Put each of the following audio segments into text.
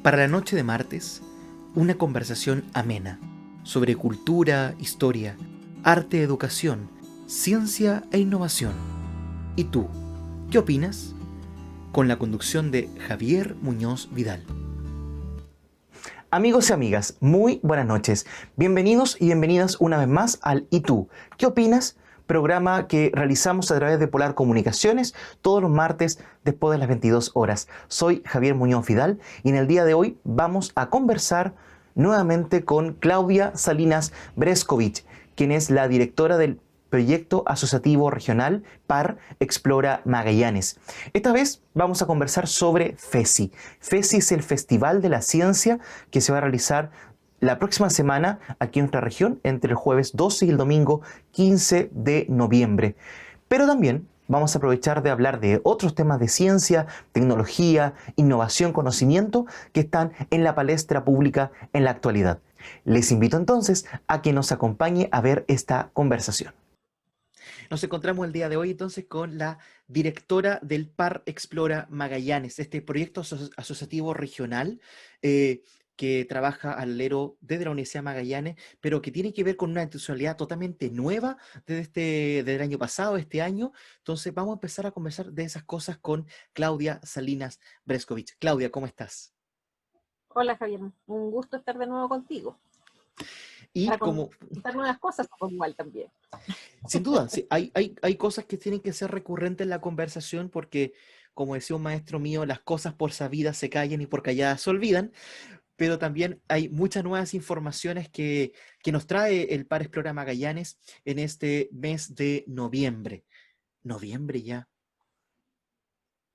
Para la noche de martes, una conversación amena sobre cultura, historia, arte, educación, ciencia e innovación. ¿Y tú, qué opinas? Con la conducción de Javier Muñoz Vidal. Amigos y amigas, muy buenas noches. Bienvenidos y bienvenidas una vez más al ¿Y tú? ¿Qué opinas? Programa que realizamos a través de Polar Comunicaciones todos los martes después de las 22 horas. Soy Javier Muñoz Vidal y en el día de hoy vamos a conversar nuevamente con Claudia Salinas Brescovich, quien es la directora del Proyecto Asociativo Regional PAR Explora Magallanes. Esta vez vamos a conversar sobre FESI. FESI es el Festival de la Ciencia que se va a realizar la próxima semana aquí en nuestra región, entre el jueves 12 y el domingo 15 de noviembre. Pero también vamos a aprovechar de hablar de otros temas de ciencia, tecnología, innovación, conocimiento que están en la palestra pública en la actualidad. Les invito entonces a que nos acompañe a ver esta conversación. Nos encontramos el día de hoy entonces con la directora del PAR Explora Magallanes, este proyecto asociativo regional que trabaja al alero desde la Universidad de Magallanes, pero que tiene que ver con una institucionalidad totalmente nueva desde el año pasado, este año. Entonces vamos a empezar a conversar de esas cosas con Claudia Salinas Brescovich. Claudia, ¿cómo estás? Hola Javier, un gusto estar de nuevo contigo, Y para como contar nuevas cosas por igual también. Sin duda, sí, hay cosas que tienen que ser recurrentes en la conversación porque, como decía un maestro mío, las cosas por sabidas se callan y por calladas se olvidan, pero también hay muchas nuevas informaciones que nos trae el Par Explora Magallanes en este mes de noviembre. Noviembre ya.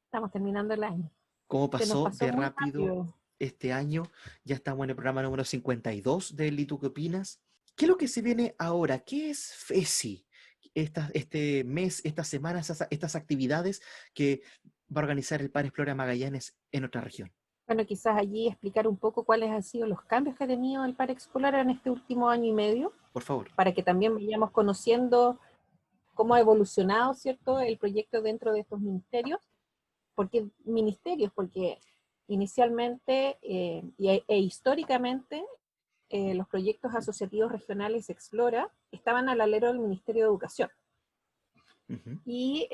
Estamos terminando el año. ¿Cómo Se nos pasó pasó de muy rápido rápido. este año? Ya estamos en el programa número 52 de ¿Y tú qué opinas? ¿Qué es lo que se viene ahora? ¿Qué es FESI? Este mes, estas semanas, estas actividades que va a organizar el Par Explora Magallanes en otra región. Bueno, quizás allí explicar un poco cuáles han sido los cambios que ha tenido el Par Escolar en este último año y medio, Por favor. para que también vayamos conociendo cómo ha evolucionado, ¿cierto?, el proyecto dentro de estos ministerios. ¿Por qué ministerios? Porque inicialmente e históricamente los proyectos asociativos regionales Explora estaban al alero del Ministerio de Educación Ujú. y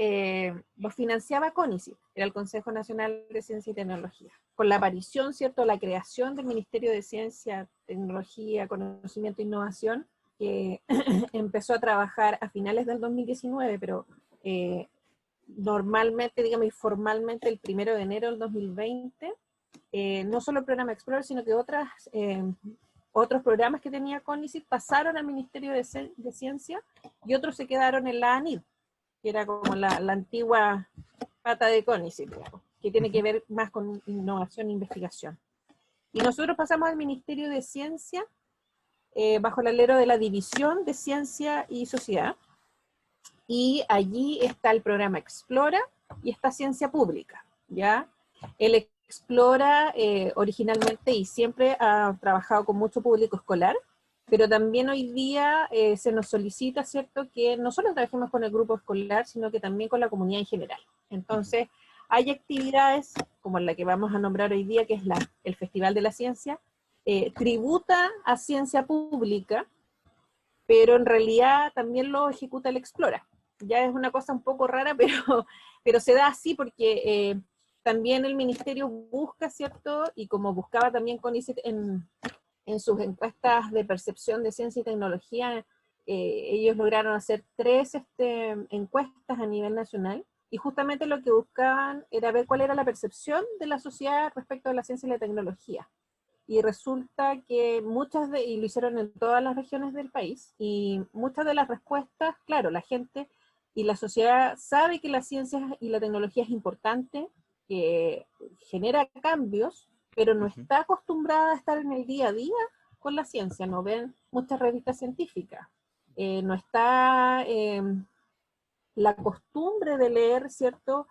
los financiaba CONICYT, era el Consejo Nacional de Ciencia y Tecnología. Con la aparición, ¿cierto?, la creación del Ministerio de Ciencia, Tecnología, Conocimiento e Innovación, que empezó a trabajar a finales del 2019, pero normalmente, digamos, y formalmente el 1 de enero del 2020, no solo el programa Explorer, sino que otros programas que tenía CONICYT pasaron al Ministerio de Ciencia y otros se quedaron en la ANID, que era como la antigua pata de CONICYT, digamos, que tiene que ver más con innovación e investigación. Y nosotros pasamos al Ministerio de Ciencia bajo el alero de la División de Ciencia y Sociedad, y allí está el programa Explora y está Ciencia Pública, ¿ya? El Explora originalmente y siempre ha trabajado con mucho público escolar, pero también hoy día se nos solicita, ¿cierto?, que no solo trabajemos con el grupo escolar, sino que también con la comunidad en general. Ujú. Entonces, hay actividades como la que vamos a nombrar hoy día, que es el Festival de la Ciencia, tributa a ciencia pública, pero en realidad también lo ejecuta el Explora. Ya es una cosa un poco rara, pero se da así porque también el ministerio busca, ¿cierto? Y como buscaba también CONICYT en sus encuestas de percepción de ciencia y tecnología, ellos lograron hacer 3 encuestas a nivel nacional, y justamente lo que buscaban era ver cuál era la percepción de la sociedad respecto a la ciencia y la tecnología. Y resulta que y lo hicieron en todas las regiones del país, y muchas de las respuestas, claro, la gente y la sociedad sabe que la ciencia y la tecnología es importante, que genera cambios, pero no Ujú. está acostumbrada a estar en el día a día con la ciencia, no ven muchas revistas científicas, no está la costumbre de leer, ¿cierto?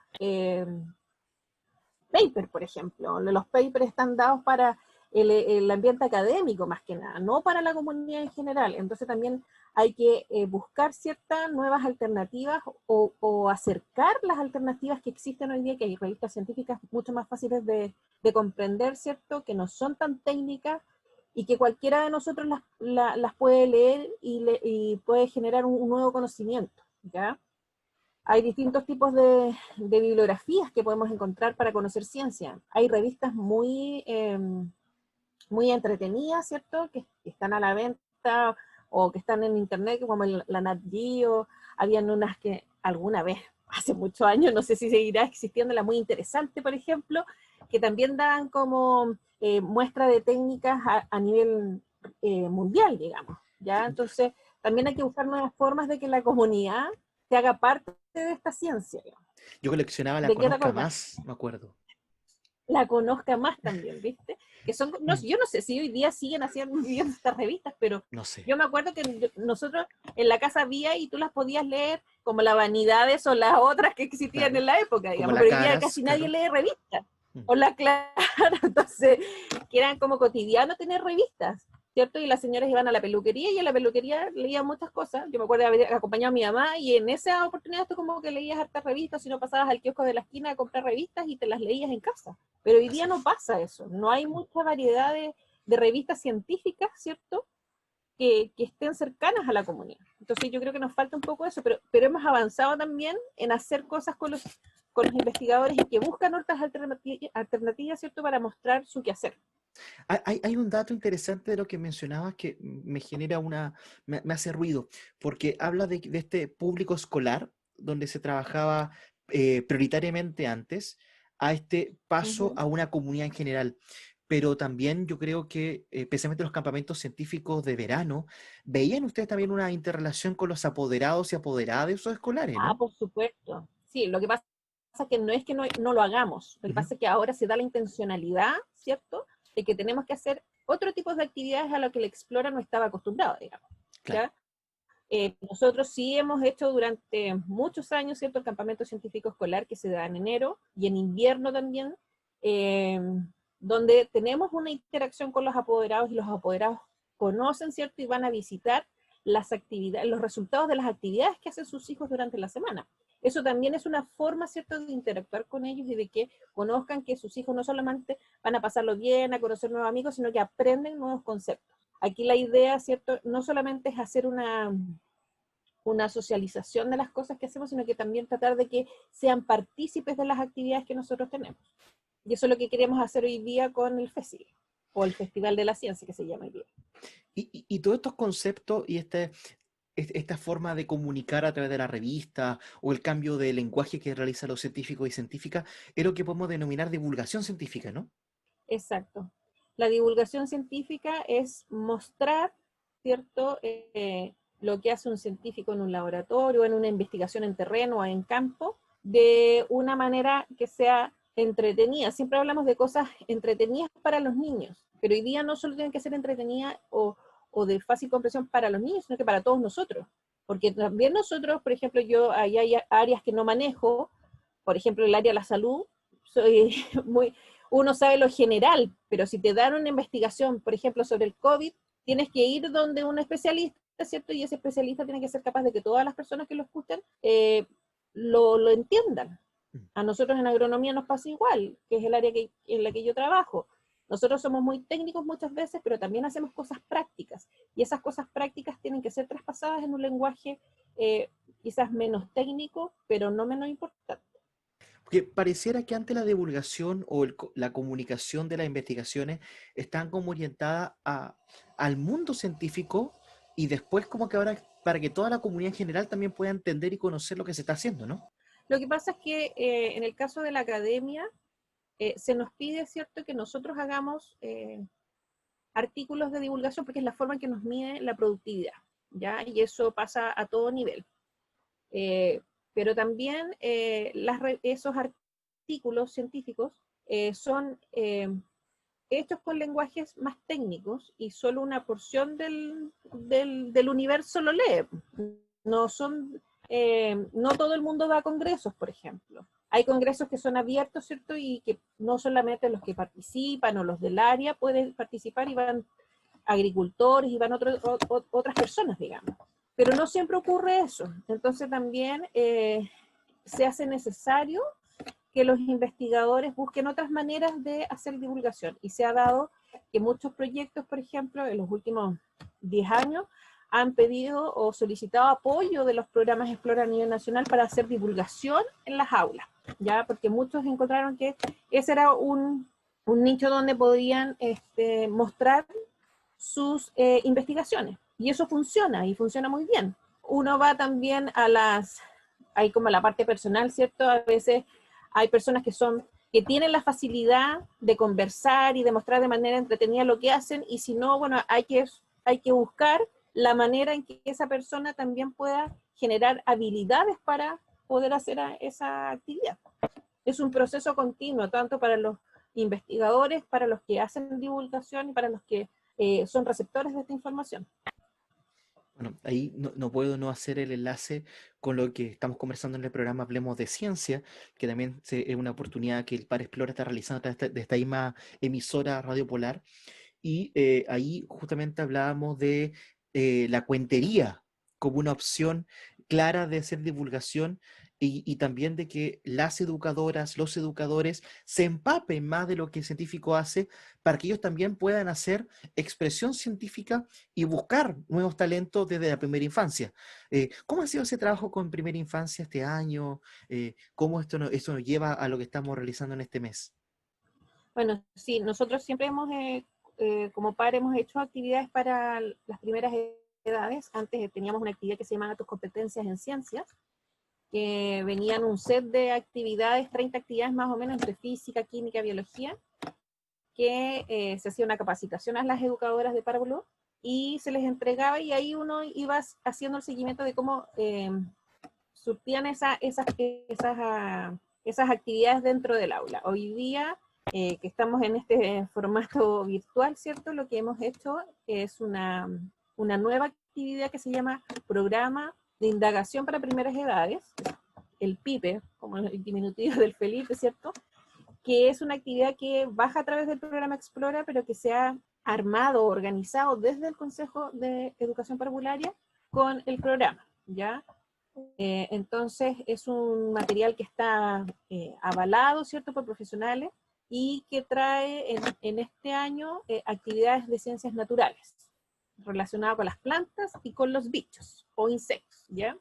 Paper, por ejemplo. Los papers están dados para el ambiente académico más que nada, no para la comunidad en general. Entonces también hay que buscar ciertas nuevas alternativas o acercar las alternativas que existen hoy día, que hay revistas científicas mucho más fáciles de comprender, ¿cierto? Que no son tan técnicas y que cualquiera de nosotros las puede leer y puede generar un nuevo conocimiento, ¿ya? Hay distintos tipos de bibliografías que podemos encontrar para conocer ciencia. Hay revistas muy entretenidas, ¿cierto? Que están a la venta o que están en internet, como la Nat Geo. Habían unas que alguna vez, hace muchos años, no sé si seguirá existiendo, la muy interesante, por ejemplo, que también dan como muestra de técnicas a nivel mundial, digamos, ¿ya? Entonces, también hay que buscar nuevas formas de que la comunidad se haga parte de esta ciencia, digamos. Yo coleccionaba La ¿De qué te Conozca acordás? Más, me acuerdo. La conozca más también, ¿viste? Que son, no, Mm. yo no sé si hoy día siguen haciendo estas revistas, pero No sé. yo me acuerdo que nosotros en la casa había y tú las podías leer como la Vanidades o las otras que existían Claro. en la época, Como digamos, la pero hoy día Caras, casi nadie claro. lee revistas. Mm. O la Clara, entonces, que eran como cotidiano tener revistas, ¿cierto? Y las señoras iban a la peluquería y en la peluquería leían muchas cosas. Yo me acuerdo de haber acompañado a mi mamá y en esa oportunidad tú como que leías hartas revistas, si no pasabas al kiosco de la esquina a comprar revistas y te las leías en casa. Pero hoy día Así no es. pasa eso, no hay mucha variedad de revistas científicas, ¿cierto? Que estén cercanas a la comunidad. Entonces yo creo que nos falta un poco eso, pero hemos avanzado también en hacer cosas con los investigadores y que buscan otras alternativas, ¿cierto?, para mostrar su quehacer. Hay un dato interesante de lo que mencionabas que me genera me hace ruido, porque habla de este público escolar donde se trabajaba prioritariamente antes, a este paso Ujú. a una comunidad en general. Pero también yo creo que, especialmente los campamentos científicos de verano, ¿veían ustedes también una interrelación con los apoderados y apoderadas de esos escolares, Ah, no? por supuesto. Sí, lo que pasa es que no lo hagamos. Lo que Ujú. pasa es que ahora se da la intencionalidad, ¿cierto?, de que tenemos que hacer otro tipo de actividades a lo que el Explora no estaba acostumbrado, digamos. Claro. ¿Ya? Nosotros sí hemos hecho durante muchos años, ¿cierto?, el campamento científico escolar que se da en enero y en invierno también, eh, donde tenemos una interacción con los apoderados y los apoderados conocen, ¿cierto?, y van a visitar las actividades, los resultados de las actividades que hacen sus hijos durante la semana. Eso también es una forma, ¿cierto?, de interactuar con ellos y de que conozcan que sus hijos no solamente van a pasarlo bien, a conocer nuevos amigos, sino que aprenden nuevos conceptos. Aquí la idea, ¿cierto?, no solamente es hacer una socialización de las cosas que hacemos, sino que también tratar de que sean partícipes de las actividades que nosotros tenemos. Y eso es lo que queremos hacer hoy día con el FESI, o el Festival de la Ciencia, que se llama hoy día. Y todos estos conceptos y esta forma de comunicar a través de la revista o el cambio de lenguaje que realizan los científicos y científicas es lo que podemos denominar divulgación científica, ¿no? Exacto. La divulgación científica es mostrar, ¿cierto?, lo que hace un científico en un laboratorio, en una investigación en terreno o en campo, de una manera que sea entretenida. Siempre hablamos de cosas entretenidas para los niños, pero hoy día no solo tienen que ser entretenidas o de fácil comprensión para los niños, sino que para todos nosotros. Porque también nosotros, por ejemplo, ahí hay áreas que no manejo, por ejemplo, el área de la salud, soy uno sabe lo general, pero si te dan una investigación, por ejemplo, sobre el COVID, tienes que ir donde un especialista, ¿cierto? Y ese especialista tiene que ser capaz de que todas las personas que lo escuchen lo entiendan. Mm. A nosotros en agronomía nos pasa igual, que es el área en la que yo trabajo. Nosotros somos muy técnicos muchas veces, pero también hacemos cosas prácticas. Y esas cosas prácticas tienen que ser traspasadas en un lenguaje quizás menos técnico, pero no menos importante. Porque pareciera que antes la divulgación o la comunicación de las investigaciones están como orientada al mundo científico y después como que ahora para que toda la comunidad en general también pueda entender y conocer lo que se está haciendo, ¿no? Lo que pasa es que en el caso de la academia se nos pide, ¿cierto?, que nosotros hagamos artículos de divulgación porque es la forma en que nos mide la productividad, ¿ya? Y eso pasa a todo nivel. Eh, pero también esos artículos científicos son hechos con lenguajes más técnicos y solo una porción del universo lo lee. No todo el mundo va a congresos, por ejemplo. Hay congresos que son abiertos, ¿cierto? Y que no solamente los que participan o los del área pueden participar, y van agricultores y van otras personas, digamos. Pero no siempre ocurre eso. Entonces también se hace necesario que los investigadores busquen otras maneras de hacer divulgación. Y se ha dado que muchos proyectos, por ejemplo, en los últimos 10 años, han pedido o solicitado apoyo de los programas Explora a nivel nacional para hacer divulgación en las aulas, ¿ya? Porque muchos encontraron que ese era un nicho donde podían mostrar sus investigaciones. Y eso funciona, y funciona muy bien. Uno va también hay como la parte personal, ¿cierto? A veces hay personas que tienen la facilidad de conversar y de mostrar de manera entretenida lo que hacen, y si no, bueno, hay que buscar la manera en que esa persona también pueda generar habilidades para poder hacer esa actividad. Es un proceso continuo, tanto para los investigadores, para los que hacen divulgación y para los que son receptores de esta información. Bueno, ahí no puedo no hacer el enlace con lo que estamos conversando en el programa Hablemos de Ciencia, que también es una oportunidad que el Par Explora está realizando a través de esta misma emisora Radio Polar. Y ahí justamente hablábamos de la cuentería como una opción clara de hacer divulgación, y también de que las educadoras, los educadores se empapen más de lo que el científico hace, para que ellos también puedan hacer expresión científica y buscar nuevos talentos desde la primera infancia. ¿Cómo ha sido ese trabajo con primera infancia este año? ¿Cómo esto nos lleva a lo que estamos realizando en este mes? Bueno, sí, nosotros siempre como par, hemos hecho actividades para las primeras edades. Antes teníamos una actividad que se llamaba Tus competencias en ciencias, que venían un set de actividades, 30 actividades más o menos, entre física, química, biología, que se hacía una capacitación a las educadoras de párvulo y se les entregaba, y ahí uno iba haciendo el seguimiento de cómo surtían esas actividades dentro del aula. Hoy día, que estamos en este formato virtual, ¿cierto? Lo que hemos hecho es una nueva actividad que se llama Programa de Indagación para Primeras Edades, el PIPE, como el diminutivo del Felipe, ¿cierto? Que es una actividad que baja a través del programa Explora, pero que se ha armado, organizado desde el Consejo de Educación Parvularia con el programa, ¿ya? Entonces es un material que está avalado, ¿cierto?, por profesionales, y que trae en este año actividades de ciencias naturales relacionadas con las plantas y con los bichos o insectos, ¿ya?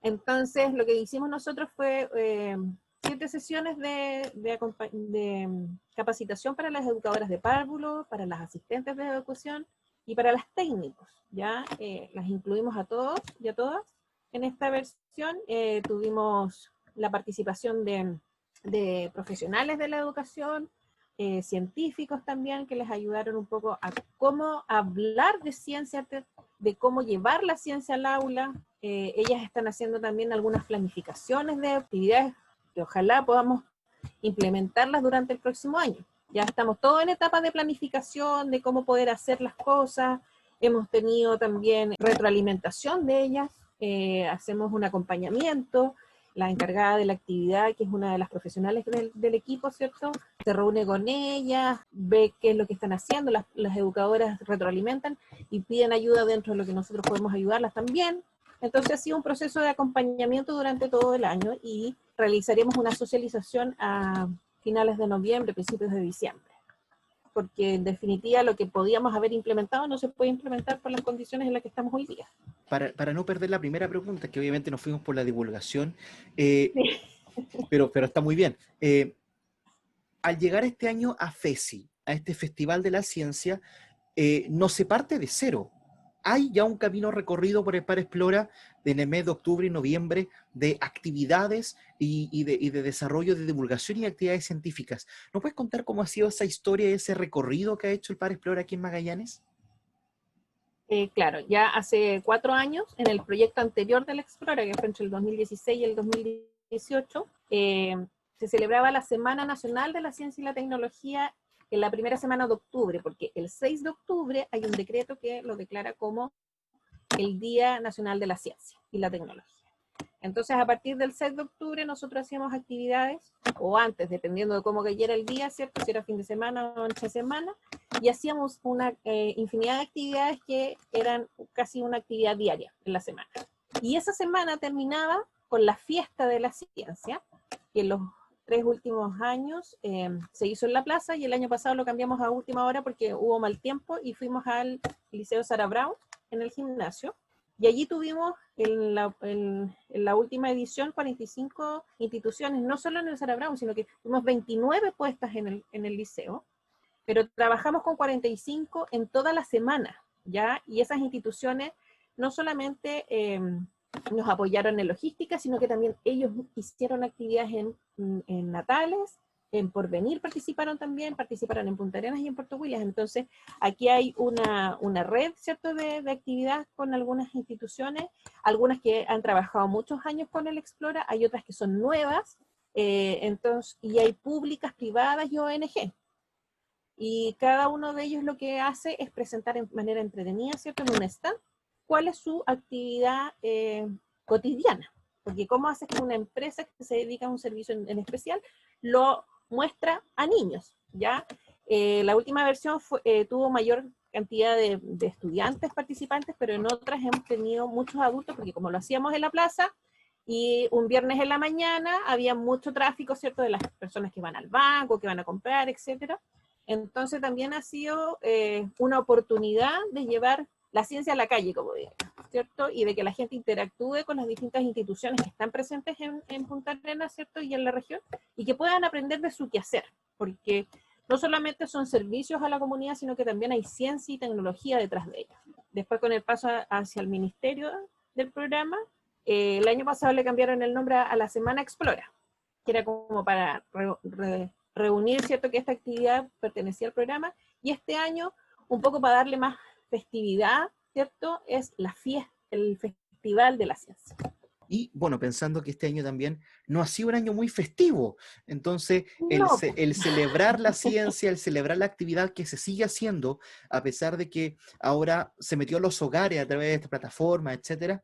Entonces lo que hicimos nosotros fue 7 sesiones de capacitación para las educadoras de párvulos, para las asistentes de educación y para las técnicos, ¿ya? Las incluimos a todos y a todas. En esta versión tuvimos la participación de profesionales de la educación, científicos también, que les ayudaron un poco a cómo hablar de ciencia, de cómo llevar la ciencia al aula. Ellas están haciendo también algunas planificaciones de actividades que ojalá podamos implementarlas durante el próximo año. Ya estamos todos en etapa de planificación, de cómo poder hacer las cosas. Hemos tenido también retroalimentación de ellas, hacemos un acompañamiento. La encargada de la actividad, que es una de las profesionales del equipo, ¿cierto?, se reúne con ellas, ve qué es lo que están haciendo, las educadoras retroalimentan y piden ayuda dentro de lo que nosotros podemos ayudarlas también. Entonces ha sido un proceso de acompañamiento durante todo el año, y realizaremos una socialización a finales de noviembre, principios de diciembre, porque en definitiva lo que podíamos haber implementado no se puede implementar por las condiciones en las que estamos hoy día. Para no perder la primera pregunta, que obviamente nos fuimos por la divulgación, Sí. pero está muy bien. Al llegar este año a FESI, a este Festival de la Ciencia, no se parte de cero. Hay ya un camino recorrido por el Par Explora en el mes de octubre y noviembre de actividades y de desarrollo de divulgación y actividades científicas. ¿Nos puedes contar cómo ha sido esa historia y ese recorrido que ha hecho el Par Explora aquí en Magallanes? Claro, ya hace 4 años, en el proyecto anterior del Explora, que fue entre el 2016 y el 2018, se celebraba la Semana Nacional de la Ciencia y la Tecnología en la primera semana de octubre, porque el 6 de octubre hay un decreto que lo declara como el Día Nacional de la Ciencia y la Tecnología. Entonces, a partir del 6 de octubre, nosotros hacíamos actividades, o antes, dependiendo de cómo cayera el día, ¿cierto? Si era fin de semana o entre semana, y hacíamos una infinidad de actividades que eran casi una actividad diaria en la semana. Y esa semana terminaba con la fiesta de la ciencia, que en los 3 últimos años se hizo en la plaza, y el año pasado lo cambiamos a última hora porque hubo mal tiempo, y fuimos al Liceo Sarah Brown, en el gimnasio. Y allí tuvimos en la última edición 45 instituciones, no solo en el Sarah Brown, sino que tuvimos 29 puestas en el liceo, pero trabajamos con 45 en toda la semana, ¿ya? Y esas instituciones no solamente nos apoyaron en logística, sino que también ellos hicieron actividades en Natales, en Porvenir participaron en Punta Arenas y en Puerto Williams. Entonces, aquí hay una red, ¿cierto?, de actividad con algunas instituciones, algunas que han trabajado muchos años con el Explora, hay otras que son nuevas, entonces, y hay públicas, privadas y ONG. Y cada uno de ellos lo que hace es presentar en manera entretenida, ¿cierto?, en un stand, cuál es su actividad cotidiana. Porque cómo haces que una empresa que se dedica a un servicio en especial lo muestra a niños, ¿ya? La última versión tuvo mayor cantidad de estudiantes participantes, pero en otras hemos tenido muchos adultos, porque como lo hacíamos en la plaza, y un viernes en la mañana había mucho tráfico, ¿cierto?, de las personas que van al banco, que van a comprar, etcétera. Entonces también ha sido una oportunidad de llevar la ciencia a la calle, como digo, ¿cierto? Y de que la gente interactúe con las distintas instituciones que están presentes en Punta Arenas, ¿cierto? Y en la región, y que puedan aprender de su quehacer, porque no solamente son servicios a la comunidad, sino que también hay ciencia y tecnología detrás de ellos. Después, con el paso hacia el ministerio del programa, el año pasado le cambiaron el nombre a la Semana Explora, que era como para reunir, ¿cierto?, que esta actividad pertenecía al programa, y este año, un poco para darle más festividad, ¿cierto?, es la fiesta, el Festival de la Ciencia. Y bueno, pensando que este año también no ha sido un año muy festivo, entonces No, el celebrar la ciencia, el celebrar la actividad que se sigue haciendo, a pesar de que ahora se metió a los hogares a través de esta plataforma, etcétera,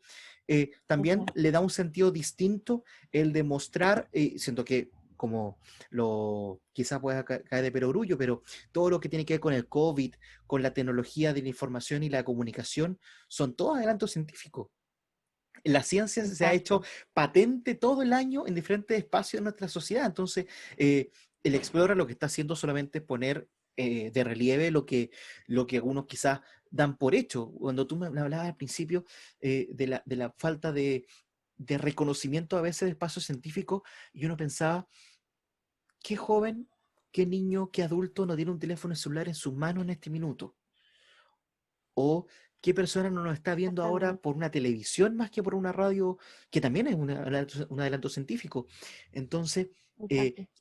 también le da un sentido distinto el demostrar, siento que como quizás pueda caer de perogrullo, pero todo lo que tiene que ver con el COVID, con la tecnología de la información y la comunicación, son todos adelantos científicos. La ciencia se ha hecho patente todo el año en diferentes espacios de nuestra sociedad. Entonces, el Explora lo que está haciendo solamente es poner de relieve lo que algunos quizás dan por hecho. Cuando tú me hablabas al principio de la falta de reconocimiento a veces de espacios científicos, y uno pensaba, ¿qué joven, qué niño, qué adulto no tiene un teléfono celular en sus manos en este minuto? O qué persona no nos está viendo ahora por una televisión más que por una radio, que también es un adelanto científico. Entonces,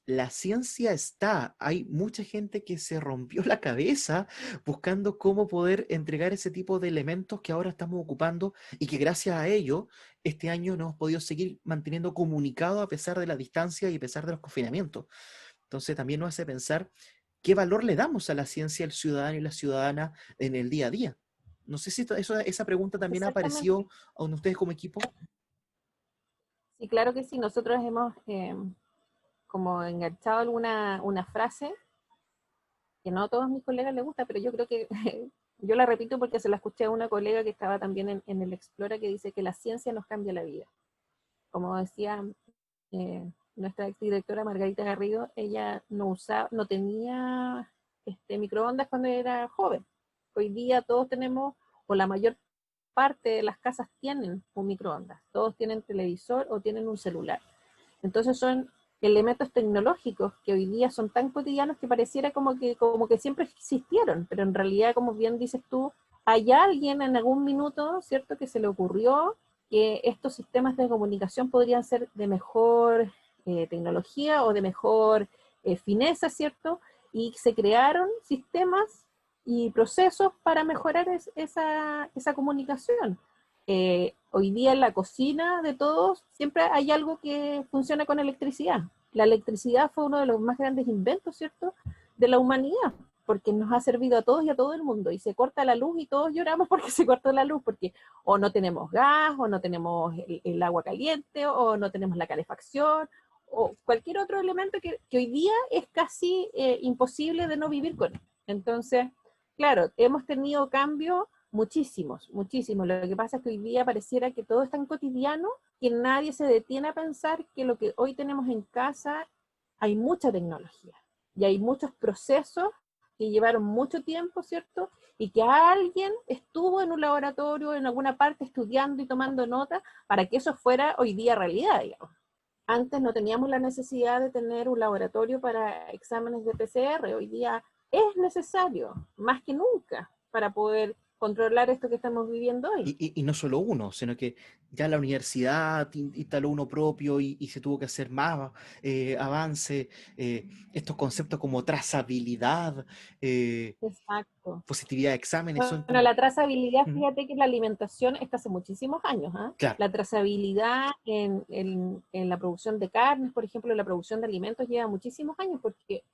la ciencia está, hay mucha gente que se rompió la cabeza buscando cómo poder entregar ese tipo de elementos que ahora estamos ocupando, y que gracias a ello, este año nos hemos podido seguir manteniendo comunicados a pesar de la distancia y a pesar de los confinamientos. Entonces también nos hace pensar qué valor le damos a la ciencia, al ciudadano y la ciudadana en el día a día. No sé si esa pregunta también ha aparecido a ustedes como equipo. Sí, claro que sí. Nosotros hemos como enganchado una frase que no a todos mis colegas les gusta, pero yo creo que yo la repito porque se la escuché a una colega que estaba también en el Explora, que dice que la ciencia nos cambia la vida. Como decía nuestra exdirectora Margarita Garrido, ella no tenía microondas cuando era joven. Hoy día todos tenemos, o la mayor parte de las casas tienen un microondas, todos tienen televisor o tienen un celular. Entonces son elementos tecnológicos que hoy día son tan cotidianos que pareciera como que siempre existieron, pero en realidad, como bien dices tú, hay alguien en algún minuto, ¿cierto?, que se le ocurrió que estos sistemas de comunicación podrían ser de mejor tecnología o de mejor fineza, ¿cierto? Y se crearon sistemas y procesos para mejorar esa comunicación. Hoy día en la cocina de todos siempre hay algo que funciona con electricidad. La electricidad fue uno de los más grandes inventos, ¿cierto?, de la humanidad. porque nos ha servido a todos y a todo el mundo, y se corta la luz y todos lloramos porque se cortó la luz, porque o no tenemos gas, o no tenemos el agua caliente, o no tenemos la calefacción, o cualquier otro elemento que hoy día es casi imposible de no vivir con él. Entonces, claro, hemos tenido cambios muchísimos, muchísimos. Lo que pasa es que hoy día pareciera que todo es tan cotidiano que nadie se detiene a pensar que lo que hoy tenemos en casa, hay mucha tecnología y hay muchos procesos que llevaron mucho tiempo, ¿cierto? Y que alguien estuvo en un laboratorio, en alguna parte, estudiando y tomando nota para que eso fuera hoy día realidad, digamos. Antes no teníamos la necesidad de tener un laboratorio para exámenes de PCR. Hoy día es necesario, más que nunca, para poder controlar esto que estamos viviendo hoy. Y no solo uno, sino que ya la universidad instaló uno propio y se tuvo que hacer más avance. Estos conceptos como trazabilidad, Exacto. positividad de exámenes, son Bueno, como... la trazabilidad, Ujú. fíjate que la alimentación está hace muchísimos años, ¿ah? Claro. La trazabilidad en la producción de carnes, por ejemplo, la producción de alimentos lleva muchísimos años, porque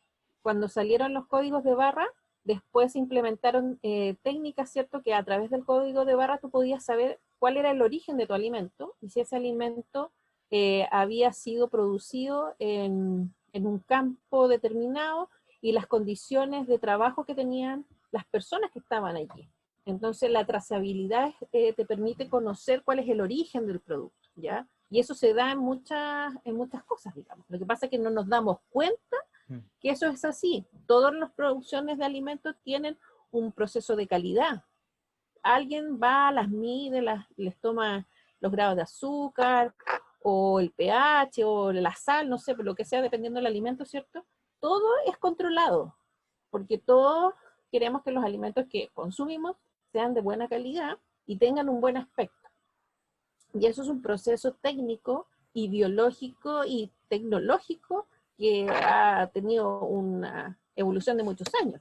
cuando salieron los códigos de barra, después se implementaron técnicas, ¿cierto? Que a través del código de barra tú podías saber cuál era el origen de tu alimento y si ese alimento había sido producido en un campo determinado y las condiciones de trabajo que tenían las personas que estaban allí. Entonces la trazabilidad te permite conocer cuál es el origen del producto, ¿ya? Y eso se da en muchas cosas, digamos. Lo que pasa es que no nos damos cuenta que eso es así. Todas las producciones de alimentos tienen un proceso de calidad. Alguien va, las mide, les toma los grados de azúcar, o el pH, o la sal, no sé, pero lo que sea, dependiendo del alimento, ¿cierto? Todo es controlado, porque todos queremos que los alimentos que consumimos sean de buena calidad y tengan un buen aspecto. Y eso es un proceso técnico y biológico y tecnológico que ha tenido una evolución de muchos años.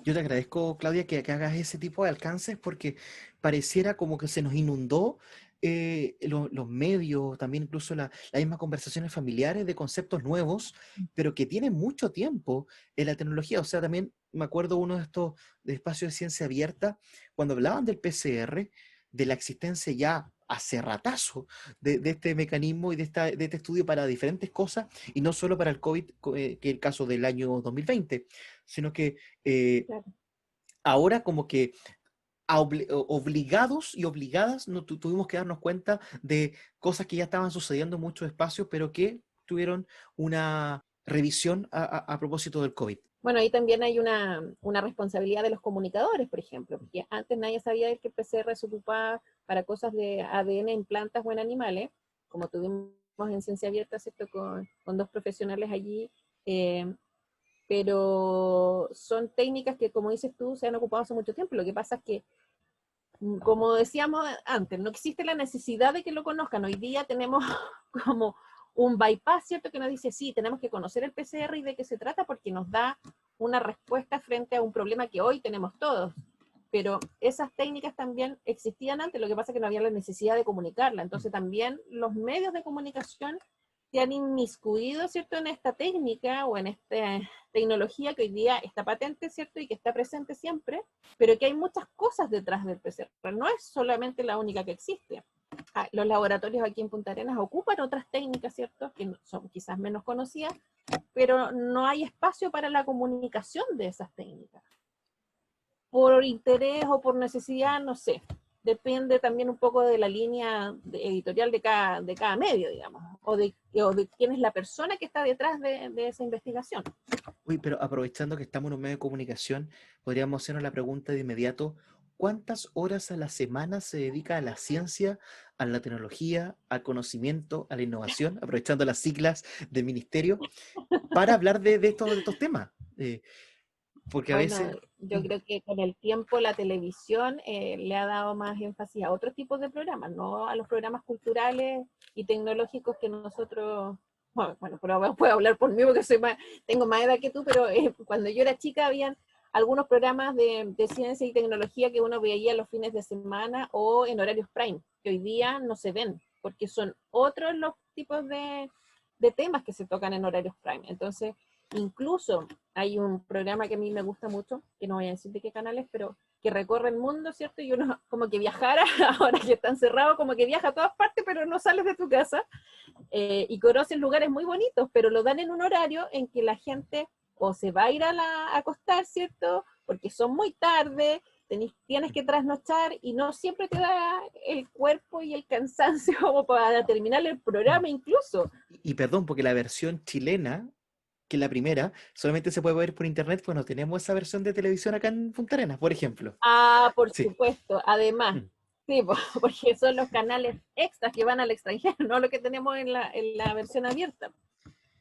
Yo te agradezco, Claudia, que hagas ese tipo de alcances porque pareciera como que se nos inundó los medios, también incluso las mismas conversaciones familiares de conceptos nuevos, pero que tienen mucho tiempo en la tecnología. O sea, también me acuerdo uno de estos de espacios de ciencia abierta, cuando hablaban del PCR, de la existencia ya hace ratazo de este mecanismo y de este estudio para diferentes cosas, y no solo para el COVID, que es el caso del año 2020, sino que Claro. ahora como que obligados y obligadas no, tuvimos que darnos cuenta de cosas que ya estaban sucediendo en muchos espacios, pero que tuvieron una revisión a propósito del COVID. Bueno, ahí también hay una responsabilidad de los comunicadores, por ejemplo, porque antes nadie sabía que el PCR se ocupaba para cosas de ADN en plantas o en animales, como tuvimos en Ciencia Abierta, ¿cierto? Con dos profesionales allí, pero son técnicas que, como dices tú, se han ocupado hace mucho tiempo. Lo que pasa es que, como decíamos antes, no existe la necesidad de que lo conozcan. Hoy día tenemos como un bypass, ¿cierto? Que nos dice, sí, tenemos que conocer el PCR y de qué se trata porque nos da una respuesta frente a un problema que hoy tenemos todos. Pero esas técnicas también existían antes, lo que pasa es que no había la necesidad de comunicarla. Entonces también los medios de comunicación se han inmiscuido, ¿cierto?, en esta técnica o en esta tecnología que hoy día está patente, ¿cierto?, y que está presente siempre, pero que hay muchas cosas detrás del PCR. No es solamente la única que existe. Los laboratorios aquí en Punta Arenas ocupan otras técnicas, ¿cierto?, que son quizás menos conocidas, pero no hay espacio para la comunicación de esas técnicas. Por interés o por necesidad, no sé. Depende también un poco de la línea editorial de cada medio, digamos, o de quién es la persona que está detrás de esa investigación. Uy, pero aprovechando que estamos en un medio de comunicación, podríamos hacernos la pregunta de inmediato: ¿cuántas horas a la semana se dedica a la ciencia, a la tecnología, al conocimiento, a la innovación, aprovechando las siglas del ministerio, para hablar de estos temas? Porque a Bueno, veces... yo creo que con el tiempo la televisión le ha dado más énfasis a otros tipos de programas, no a los programas culturales y tecnológicos que nosotros, bueno, pero puedo hablar por mí porque tengo más edad que tú, pero cuando yo era chica habían algunos programas de ciencia y tecnología que uno veía los fines de semana o en horarios prime, que hoy día no se ven, porque son otros los tipos de temas que se tocan en horarios prime. Entonces, incluso hay un programa que a mí me gusta mucho, que no voy a decir de qué canal es, pero que recorre el mundo, ¿cierto? Y uno como que viajara, ahora que está encerrado, como que viaja a todas partes, pero no sales de tu casa, y conoces lugares muy bonitos, pero lo dan en un horario en que la gente o se va a ir a acostar, ¿cierto? Porque son muy tarde, tienes que trasnochar y no siempre te da el cuerpo y el cansancio como para terminar el programa incluso. Y perdón, porque la versión chilena, que es la primera, solamente se puede ver por internet, pues no tenemos esa versión de televisión acá en Punta Arenas, por ejemplo. Ah, por Sí. supuesto, además, Mm. sí, porque son los canales extras que van al extranjero, no lo que tenemos en la versión abierta.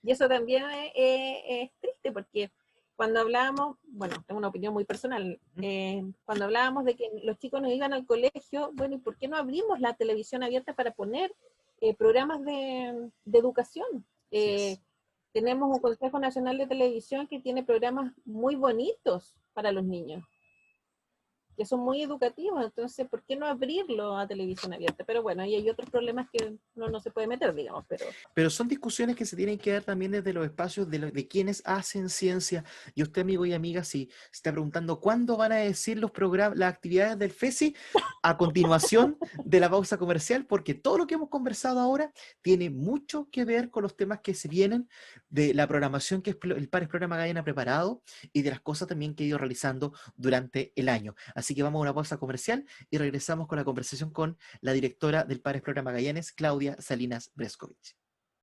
Y eso también es triste porque cuando hablábamos, bueno, tengo una opinión muy personal, cuando hablábamos de que los chicos no iban al colegio, bueno, ¿y por qué no abrimos la televisión abierta para poner programas de educación? Así es. Tenemos un Consejo Nacional de Televisión que tiene programas muy bonitos para los niños, que son muy educativos, entonces, ¿por qué no abrirlo a televisión abierta? Pero bueno, ahí hay otros problemas que uno no se puede meter, digamos, pero... Pero son discusiones que se tienen que dar también desde los espacios de quienes hacen ciencia. Y usted, amigo y amiga, si se está preguntando cuándo van a decir los programas, las actividades del FESI, a continuación de la pausa comercial, porque todo lo que hemos conversado ahora tiene mucho que ver con los temas que se vienen, de la programación que el Par Explora Magallanes ha preparado y de las cosas también que ha ido realizando durante el año. Así que vamos a una pausa comercial y regresamos con la conversación con la directora del Par Explora Magallanes, Claudia Salinas Brescovich.